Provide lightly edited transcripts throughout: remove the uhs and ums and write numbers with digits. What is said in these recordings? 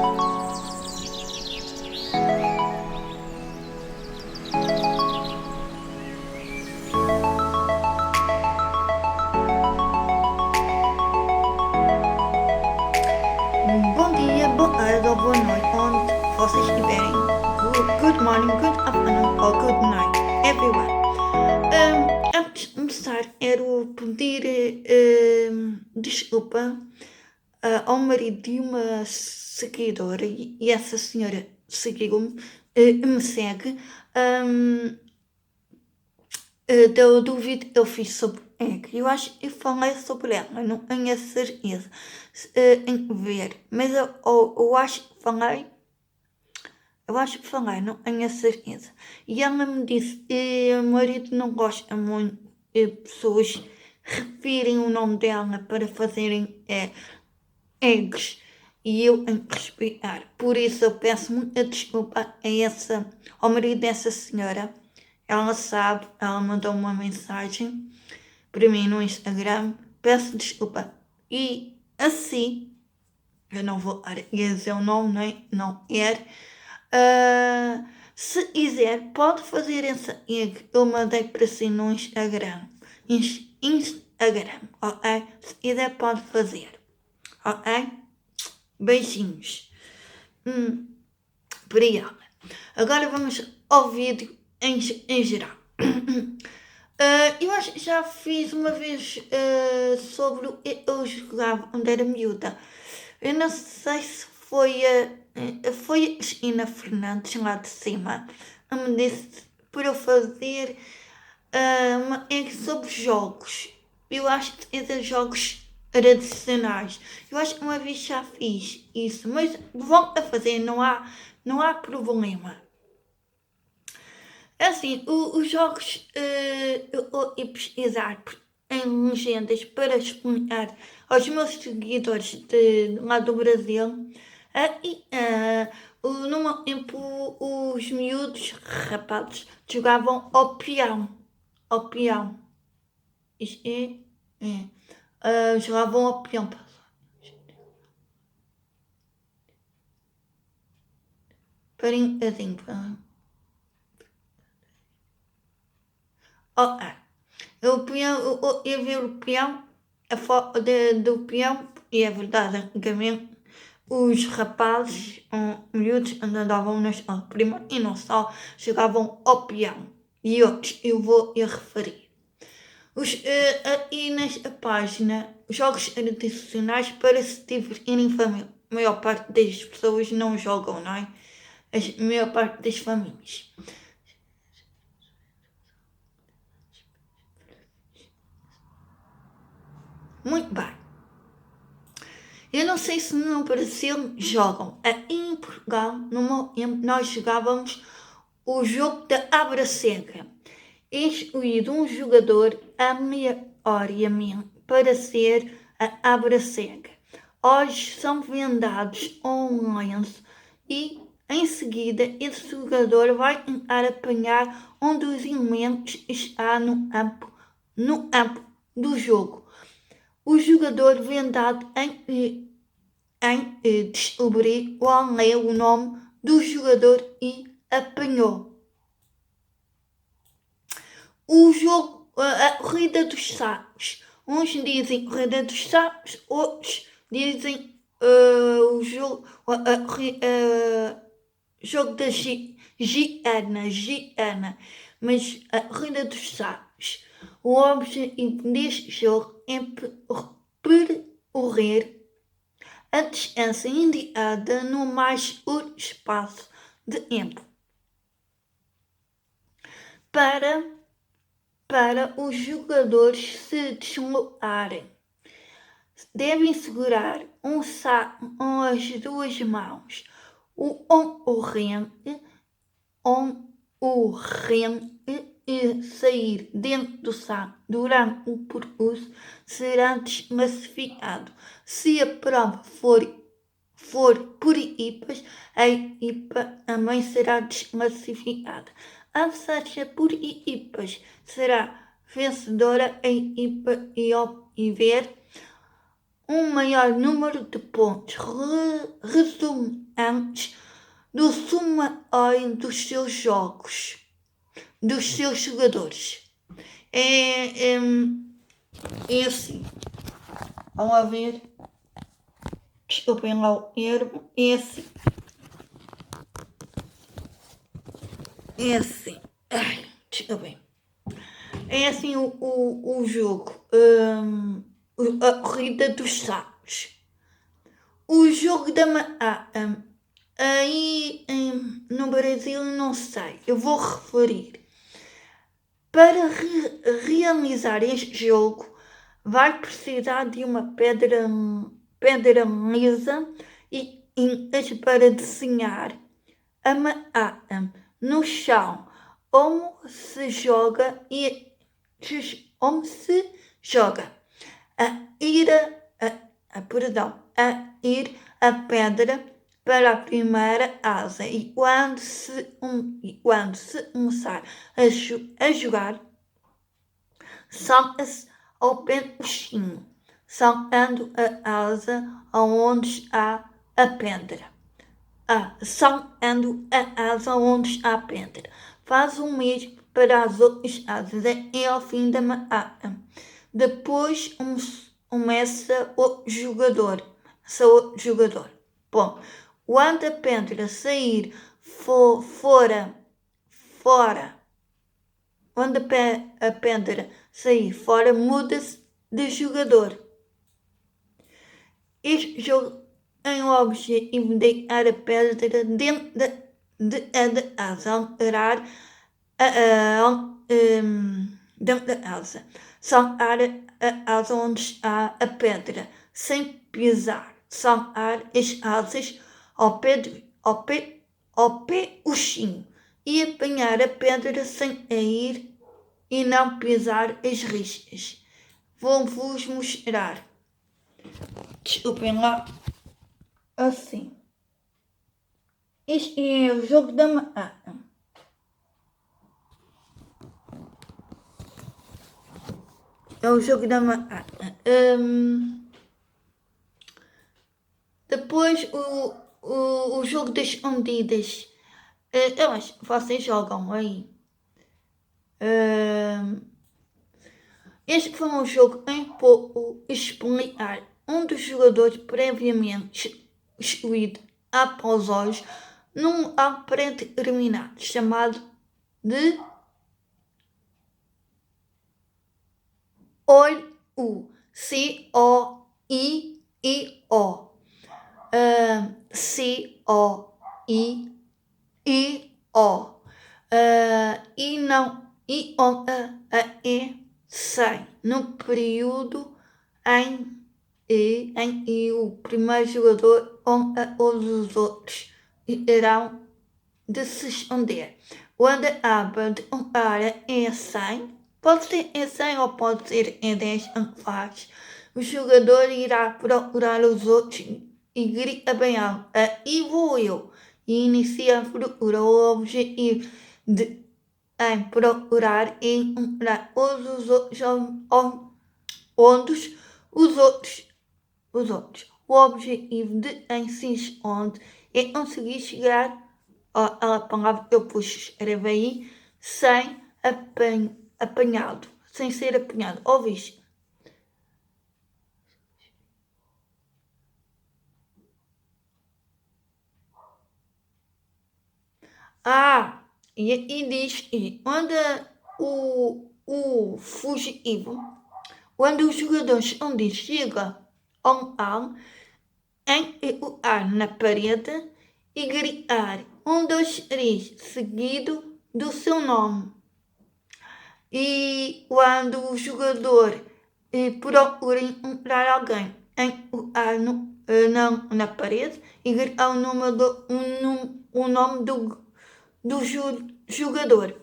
Bom dia, boa tarde ou boa noite, onde vocês estiverem. Good morning, good afternoon or good night, everyone. Antes de começar, quero pedir desculpa ao marido de uma seguidora e essa senhora seguiu-me, me segue. Do vídeo que eu fiz sobre egg. Eu acho que eu falei sobre ela, não tenho a certeza em ver, mas eu acho que falei. Eu acho que falei, não tenho a certeza. E ela me disse que o marido não gosta muito de pessoas repetirem o nome dela para fazerem eggs. E eu tenho que respeitar. Por isso eu peço muita desculpa ao marido dessa senhora. Ela sabe, ela mandou uma mensagem para mim no Instagram. Peço desculpa. E assim, eu não vou dizer o nome, nem não quero. Se quiser, pode fazer essa egg. Eu mandei para si no Instagram. Instagram, ok? Se quiser, pode fazer. Ok? Beijinhos. Obrigada. Agora vamos ao vídeo em geral. Eu acho que já fiz uma vez sobre o que eu jogava quando era miúda. Eu não sei se foi a Cristina Fernandes lá de cima que me disse para eu fazer uma egg sobre jogos. Eu acho que é de jogos tradicionais. Eu acho que uma vez já fiz isso, mas volto a fazer, não há problema. Assim, os jogos eu vou pesquisar em legendas para explicar aos meus seguidores lá do Brasil. No meu tempo, os miúdos rapazes jogavam ao peão. Ao peão. Isto jogavam ao peão. Parem um bocadinho. O peão, eu vi o peão, a foto do peão, e é verdade, antigamente os rapazes, miúdos, andavam na escola primária e não só, jogavam ao peão. E outros, eu vou referir. Aqui nesta página, jogos tradicionais para se divertirem em família. A maior parte das pessoas não jogam, não é? A maior parte das famílias. Muito bem. Eu não sei se no Brasil jogam. Aqui em Portugal, no meu tempo, nós jogávamos o jogo da abra cega. É escolhido um jogador aleatoriamente para ser a abra cega. Olhos são vendados a um lenço e, em seguida, esse jogador vai tentar apanhar um dos elementos que está no campo do jogo. O jogador vendado em descobrir qual é o nome do jogador e apanhou. O jogo, a corrida dos sacos. Uns dizem corrida dos sacos, outros dizem o jogo, jogo da Giana. Mas a corrida dos sacos. O objetivo deste jogo é percorrer a distância indicada no mais curto espaço de tempo. Para os jogadores se deslocarem, devem segurar um saco com as duas mãos. O concorrente e sair dentro do saco durante o percurso será desclassificado. Se a prova for por equipas, a equipa também será desclassificada. A seja por equipas, será vencedora a equipa e ver um maior número de pontos resultantes do somatório dos seus jogos, dos seus jogadores. É assim. Vamos a ver. Desculpem lá o erro. É assim. Ai, desculpem. É assim o jogo. A corrida dos sacos. O jogo da aí no Brasil não sei. Eu vou referir. Para realizar este jogo, vai precisar de uma pedra lisa e para desenhar a no chão, onde se joga a pedra para a primeira asa e quando se começar a jogar, salta-se ao pentinho, saltando a asa onde há a pedra. Saltando a asa onde há a pedra. Faz o mesmo para as outras asas e ao fim da Depois começa o jogador. Bom, quando a pedra sair fora, quando a pedra sair fora, muda-se de jogador. Este jogo tem o objetivo de deixar a pedra dentro da asa, alterar dentro da asa, saltar a asa onde há a pedra, sem pisar, saltar as asas ao pé o chinho e apanhar a pedra sem cair e não pisar as riscas. Vou-vos mostrar. Desculpem lá. Assim. Este é o jogo da É o jogo da Depois o jogo das escondidas. Eu acho que vocês jogam aí. Este foi um jogo em pouco explicar. Um dos jogadores previamente excluído após hoje num pré-determinado chamado de COIO. C-O-I-I-O. C-O-I-I-O. E não sem no período em o primeiro jogador os outros irão de se esconder. Quando a aba de um cara é 100, pode ser em 100 ou pode ser em 10 faz. O jogador irá procurar os outros e grita bem alto, aí vou eu, e inicia a procura. O objetivo de procurar e encontrar todos os outros os outros. O objetivo de se esconde é conseguir chegar à palavra que eu pus escrever aí sem apanhado, sem ser apanhado. Ouviste? E diz que quando o fugitivo, quando os jogadores onde chega ao enfiar na parede e gritar 1, 2, 3 seguido do seu nome. E quando o jogador procura encontrar alguém na parede e gritar o nome do jogador,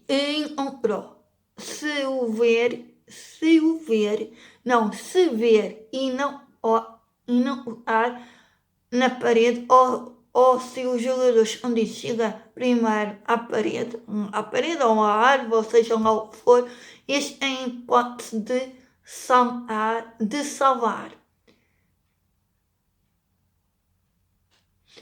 encontrou. Se ver e não na parede, ou se os jogadores onde chega primeiro à parede ou à árvore, ou seja lá o que for, este é a hipótese de salvar.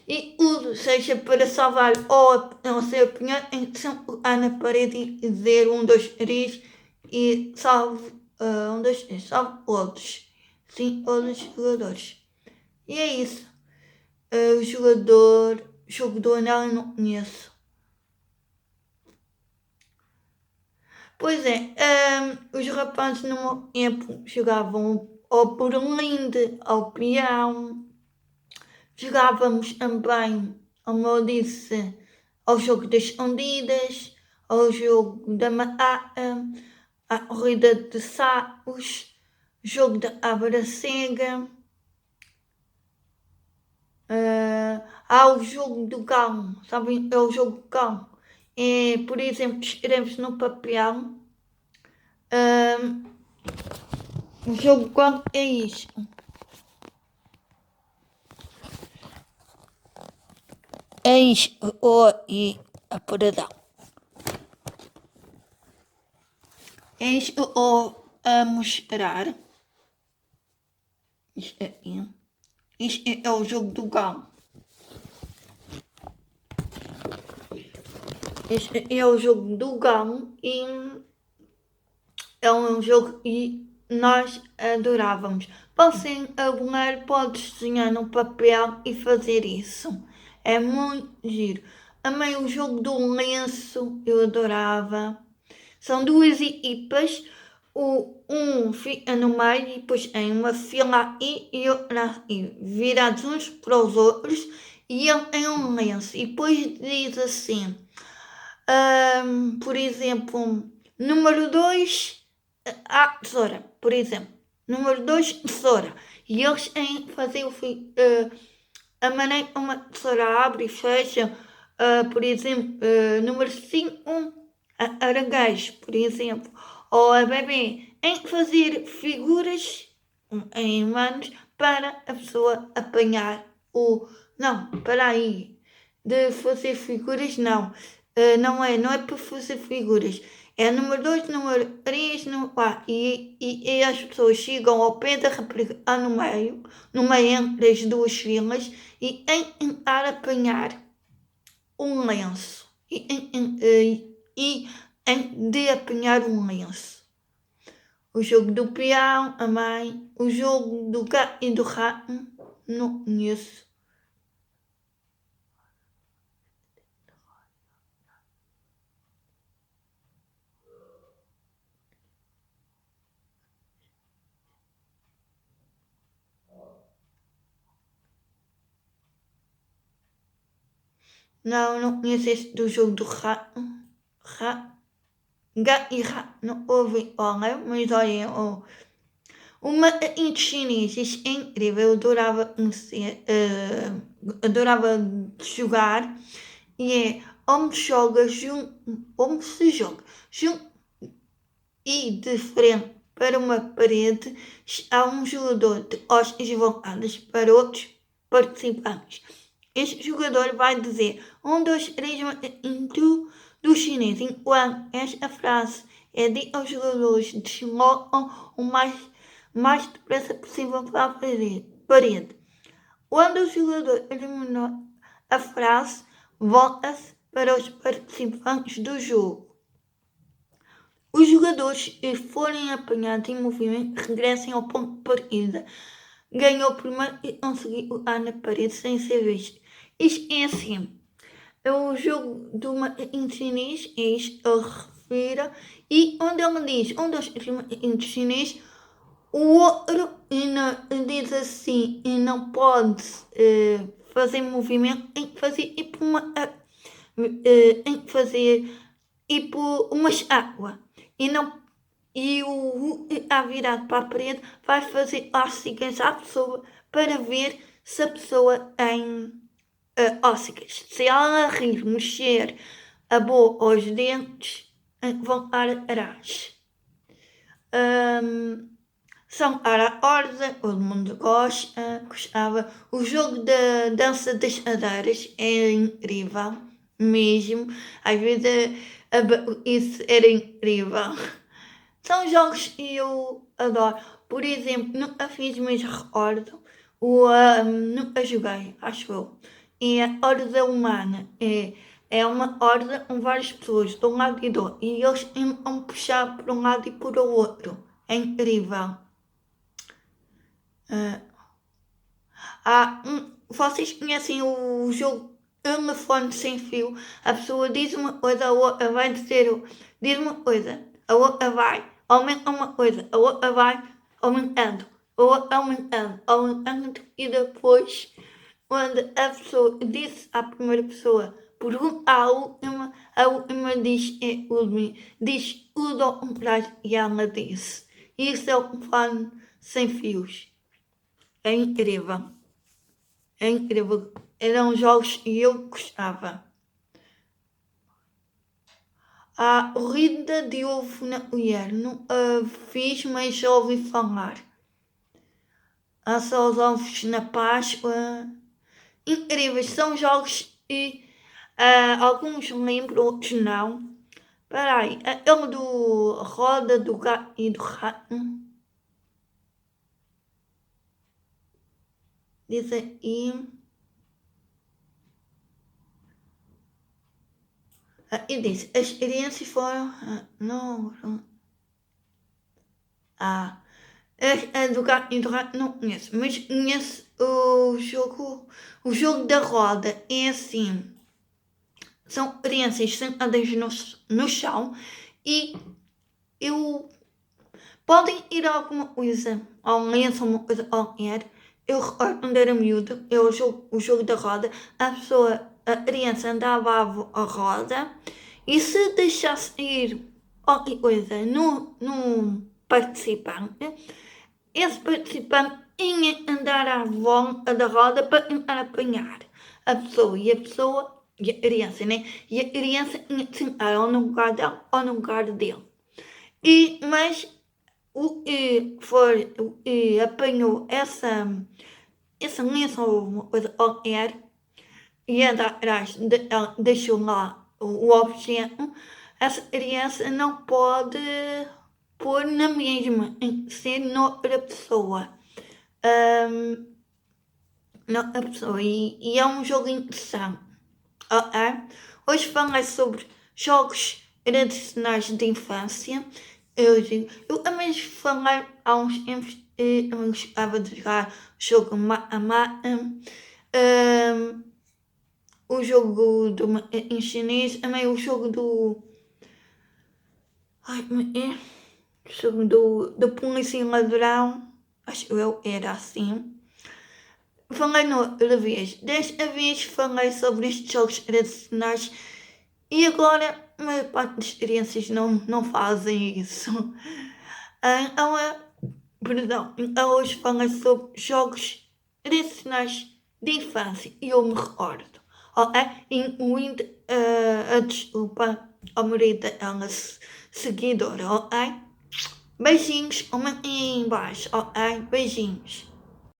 e uso, seja para salvar ou não ser apanhado, então há na parede e dizer 1, 2, 3 e salve 1, 2, 3, salve outros. Sim, outros jogadores. E é isso. O jogo do anel eu não conheço. Pois é, os rapazes no meu tempo jogavam ou por linde, ao peão. Jogávamos também, como eu disse, ao jogo das escondidas, ao jogo da maata, à corrida de sapos, jogo da abra cega, ao jogo do cão, sabem? É o jogo do cão. É, por exemplo, escreves no papel. O jogo qual é isto? É isto, e a paradão. É isto a mostrar. Isto aqui. Isto é o jogo do cão. Este é o jogo do cão e é um jogo que nós adorávamos. Você agora pode desenhar no papel e fazer isso. É muito giro. Amei o jogo do lenço, eu adorava. São duas equipas, um fica no meio e depois em uma fila e outra virados uns para os outros e ele tem um lenço. E depois diz assim, por exemplo, número 2, a tesoura, por exemplo. Número 2, tesoura. E eles têm que fazer a maneira como a tesoura abre e fecha. Por exemplo, número 5, aranguejo, por exemplo. Ou a bebê. Em fazer figuras em manos para a pessoa apanhar o... Não, para aí. De fazer figuras, não. Não é para fazer figuras. É número 2, número 3, número 4. E as pessoas chegam ao pé da rapariga no meio entre as duas filas, e em tentar apanhar um lenço. E em de apanhar um lenço. O jogo do peão, a mãe. O jogo do gato e do rato, não conheço. Não conheço esse do jogo do rato. Gato e rato, não ouvi falar, mas olha, uma em chinês, isso é incrível, eu adorava conhecer, adorava jogar, e é onde se joga junto e de frente para uma parede há um jogador de costas voltadas para outros participantes. Este jogador vai dizer 1, 2, 3, do chinês, enquanto esta frase é dita aos jogadores deslocam o mais depressa possível para a parede. Quando o jogador terminou a frase, volta-se para os participantes do jogo. Os jogadores que forem apanhados em movimento regressem ao ponto de partida. Ganhou o primeiro e conseguiu ir na parede sem ser visto. Isto é assim. É o jogo de uma em chinês, é isto ele refere, e onde ele diz, um dos em chinês, o outro diz assim, e não pode fazer movimento, tem que fazer tipo uma estátua. E o está virado para a parede vai fazer óssegas à pessoa para ver se a pessoa tem óssegas. Se ela rir, mexer a boca ou os dentes, vão para atrás. São para a ordem, todo mundo gostava. O jogo da dança das cadeiras é incrível, mesmo. Às vezes isso era incrível. São jogos que eu adoro. Por exemplo, nunca fiz, mas recordo. Nunca joguei, acho eu. e a horda humana é uma horda com várias pessoas de um lado e do outro, e eles vão puxar por um lado e por o outro. É incrível. Vocês conhecem o jogo telefone sem fio? A pessoa diz uma coisa, a outra vai diz uma coisa, a outra vai, aumenta uma coisa, a outra vai aumentando, a outra aumentando, e depois, quando a pessoa disse à primeira pessoa, pergunta a última diz diz tudo ao contrário, e ela disse. Isso é o telefone sem fios. É incrível. É incrível. Eram jogos e eu gostava. A corrida de ovo na colher. Nunca fiz, mas já ouvi falar. Há só os ovos na Páscoa. Incríveis. São jogos e alguns lembro, outros não. Espera aí. Aquele do roda, do gato e do rato. Diz aí. E diz, as experiências foram. Não. Do gato e do rato não conheço, mas conheço o jogo da roda. É assim, são crianças sentadas no chão e eu podem ir a alguma coisa, ao lenço, alguma coisa qualquer. Eu recordo quando era miúdo, o jogo da roda, a criança andava à roda e se deixasse ir qualquer coisa no participante, esse participante ia andar à volta da roda para tentar apanhar a pessoa e a criança, né? E a criança ia sentar ou no lugar dela ou no lugar dele. Mas o que apanhou essa lenço ou uma coisa qualquer e anda atrás, deixou lá o objeto, essa criança não pode pôr na mesma, em ser noutra pessoa. Noutra pessoa. E é um jogo interessante. Hoje falei sobre jogos tradicionais de infância. Eu também falei há uns tempos, eu gostava de jogar o jogo Mata-Mata, o jogo em chinês, também o jogo do. Como é? O jogo do Polícia e Ladrão, acho que eu era assim. Falei outra vez, desta vez falei sobre estes jogos tradicionais e agora a maior parte das crianças não fazem isso. Então hoje falei sobre jogos tradicionais de infância e eu me recordo, incluindo a desculpa ao marido daquela seguidora, ok? Beijinhos, comentem aí embaixo, ok? Beijinhos.